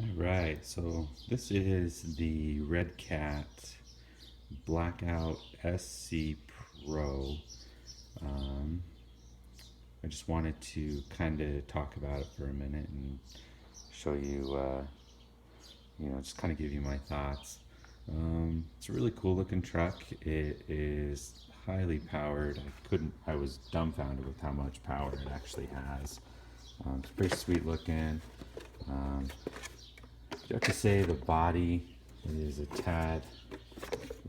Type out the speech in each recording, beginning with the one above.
Alright, so this is the Redcat Blackout SC Pro. Um, I just wanted to kind of talk about it for a minute and show you, just kind of give you my thoughts. It's a really cool looking truck. It is highly powered. I was dumbfounded with how much power it actually has. It's pretty sweet looking. Um, You have to say the body is a tad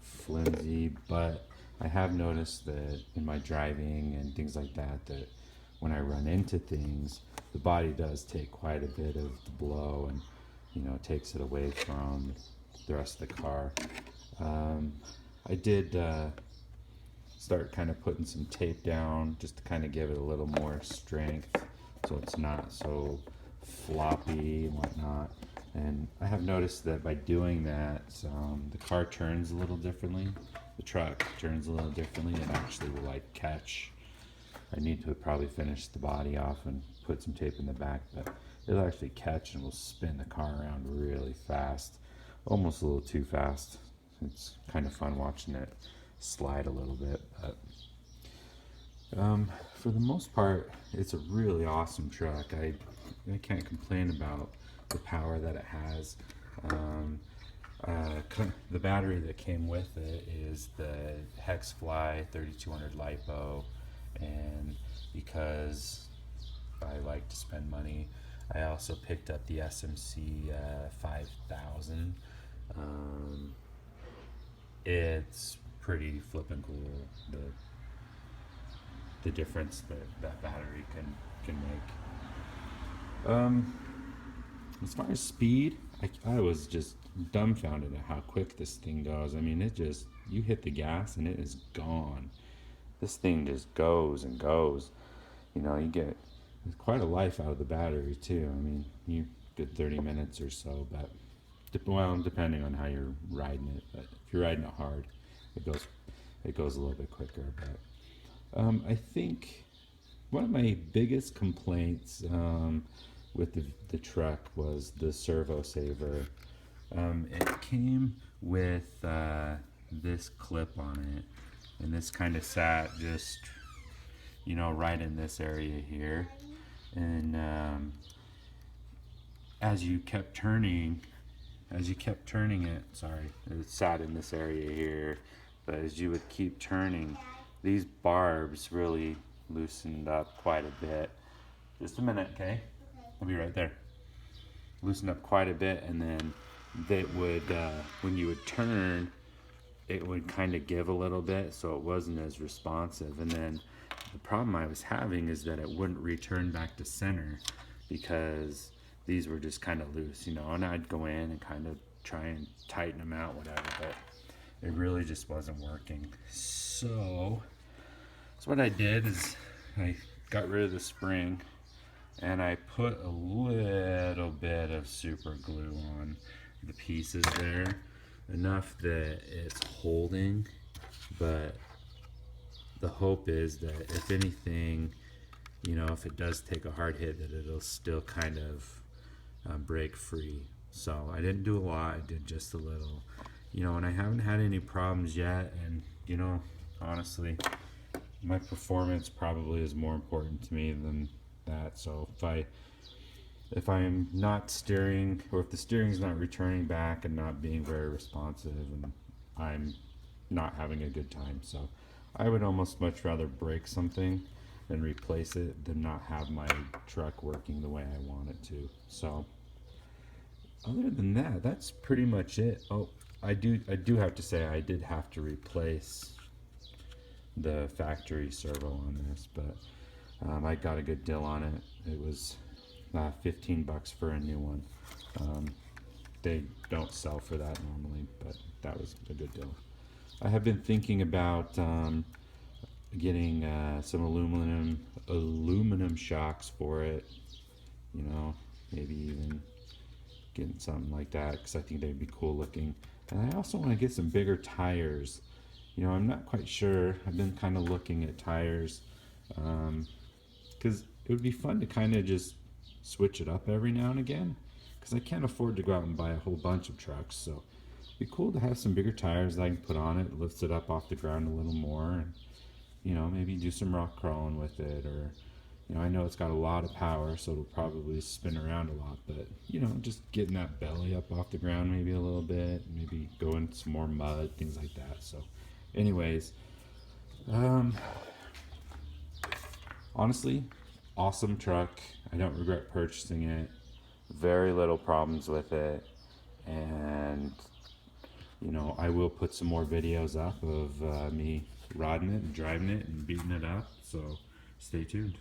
flimsy, but I have noticed that in my driving and things like that, that when I run into things, the body does take quite a bit of the blow and, takes it away from the rest of the car. I did start kind of putting some tape down just to kind of give it a little more strength so it's not so floppy and whatnot. And I have noticed that by doing that, the car turns a little differently. The truck turns a little differently and actually will like catch. I need to probably finish the body off and put some tape in the back, but it'll actually catch and will spin the car around really fast. Almost a little too fast. It's kind of fun watching it slide a little bit, but for the most part, it's a really awesome truck. I can't complain about the power that it has. The battery that came with it is the Hexfly 3200 LiPo, and because I like to spend money, I also picked up the SMC 5000. It's pretty flippin' cool, the difference that battery can make. As far as speed, I was just dumbfounded at how quick this thing goes. I mean, you hit the gas and it is gone. This thing just goes and goes. You get quite a life out of the battery too. I mean, you get 30 minutes or so, but depending on how you're riding it. But if you're riding it hard, it goes a little bit quicker. But I think one of my biggest complaints with the truck was the Servo Saver. It came with this clip on it, and this kind of sat just right in this area here, and as you kept turning it, sorry, it sat in this area here, but as you would keep turning, these barbs really loosened up quite a bit. Just a minute, okay? I'll be right there. Loosened up quite a bit, and then they would, when you would turn, it would kind of give a little bit, so it wasn't as responsive. And then the problem I was having is that it wouldn't return back to center because these were just kind of loose, and I'd go in and kind of try and tighten them out, whatever, but it really just wasn't working. So what I did is I got rid of the spring and I put a little bit of super glue on the pieces there, enough that it's holding, but the hope is that if anything, if it does take a hard hit, that it'll still kind of break free. So I didn't do a lot, I did just a little, and I haven't had any problems yet. And honestly, my performance probably is more important to me than that. So if I'm not steering, or if the steering's not returning back and not being very responsive, and I'm not having a good time, so I would almost much rather break something and replace it than not have my truck working the way I want it to. So other than that, that's pretty much it. Oh, I do have to say I did have to replace the factory servo on this, but I got a good deal on it. It was $15 for a new one. They don't sell for that normally, but that was a good deal. I have been thinking about getting some aluminum shocks for it. Maybe even getting something like that, because I think they'd be cool looking. And I also want to get some bigger tires. I'm not quite sure. I've been kind of looking at tires, because it would be fun to kind of just switch it up every now and again, because I can't afford to go out and buy a whole bunch of trucks. So it'd be cool to have some bigger tires that I can put on it, lifts it up off the ground a little more, and maybe do some rock crawling with it, or I know it's got a lot of power, so it'll probably spin around a lot, but just getting that belly up off the ground maybe a little bit, maybe go in some more mud, things like that. So anyways, honestly, awesome truck. I don't regret purchasing it. Very little problems with it, and I will put some more videos up of me riding it and driving it and beating it up, so stay tuned.